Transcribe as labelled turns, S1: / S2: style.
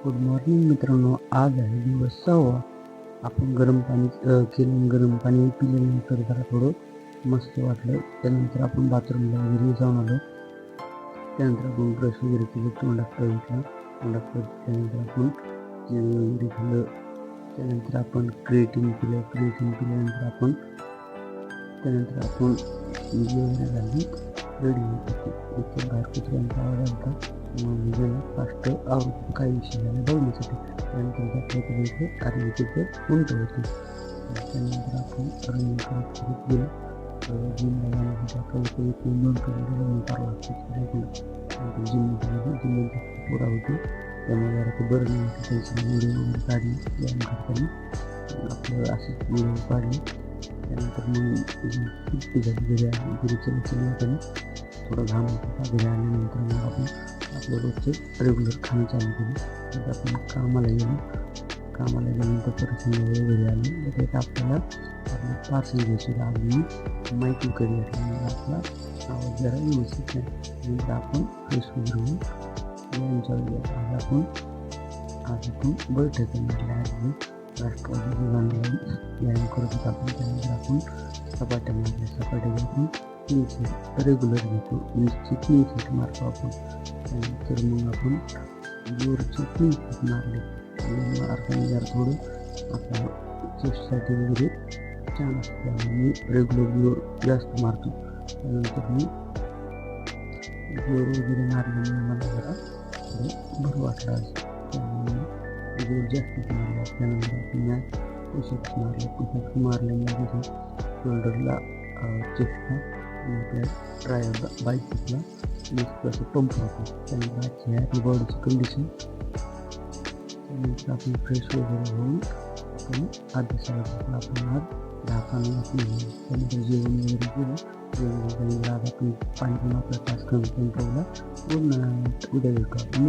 S1: Good morning मित्रांनो. आज आहे दिवस 6वा. आपण गरम पाणी केलं. गरम पाणी पिल्यानंतर जरा थोडं मस्त वाटलं. त्यानंतर आपण बाथरूमला वगैरे जाऊन आलो. त्यानंतर आपण ब्रश वगैरे केलं, तोंडात घेतला. तोंडात त्यानंतर आपण जेवण वगैरे खाल्लं. त्यानंतर आपण क्रिएटिन पिलं. क्रिएटिन पिल्यानंतर आपण वगैरे झाली रेडी होतो. इथे बाहेर कुत्र्यांचा आवाज आला होता. मग गेलं फास्ट आवडतं काही विषय झाला बघण्यासाठी. त्यानंतर आपल्या इथे आरोग्याचं उंट होते. त्यानंतर आपण रनिंग करत गेलो. जिमला जाण्यासाठी आपल्याला इथे नोंद करायला रनिंग करावं लागतं. त्यानंतर जिममध्ये पोरा होते. त्यामुळे जरा ते बरं नाही होतं. त्यांची व्हिडिओ वगैरे काढली व्यायाम करताना. आपलं असंच व्हिडिओ काढले. त्यानंतर मग घरी होताना थोडं घाम होता. घरी आल्यानंतर मग आपण आपलं रोजचं रेग्युलर खाणं चालू केलं. तर आपण कामाला गेल्यानंतर परत संध्याकाळी घरी आलो. त्यात आपल्याला आपलं पार्सल घ्यायचं. आज मी माहिती कधी घेतल्यामुळे आपला आवाज जरा व्यवस्थित नाही. नंतर आपण फ्रेश वगैरे होऊन आज आपण बैठक म्हटलं. आज राष्ट्रवादी व्यायाम करत होतो आपण. त्यानंतर आपण सपाट्या मारल्या. सपाट्यावर आपण 3 सेट रेग्युलर घेतो. 20चे 3 सेट मारतो आपण. त्यानंतर मग आपण जोरचे 3 सेट मारले. मारताना जरा थोडं आपल्या चेस्टसाठी वगैरे छान असतं. मी रेग्युलर जोर जास्त मारतो. त्यानंतर मी जोर वगैरे मारल्यामुळे मला जरा बरं वाटलं आज. त्यामुळे जोर जास्त मारला. त्यानंतर आपण पुशअप्स मारले. पुशअप्स मारल्यामुळे तिथे शोल्डरला चेस्टला आणि आपल्या ट्रायला बायसेपला मस्त असं पंप होतो. त्यानंतर आजची आपली बॉडीची कंडिशन. त्यानंतर आपण फ्रेश वगैरे होऊन आपण अभ्यासाला आपण आज 10 पाणी आपण त्यानंतर जेवण वगैरे केलं. जेवण आज आपण पाणी पण आपला तास कमी ठेवला. उद्या भेटू मित्रांनो.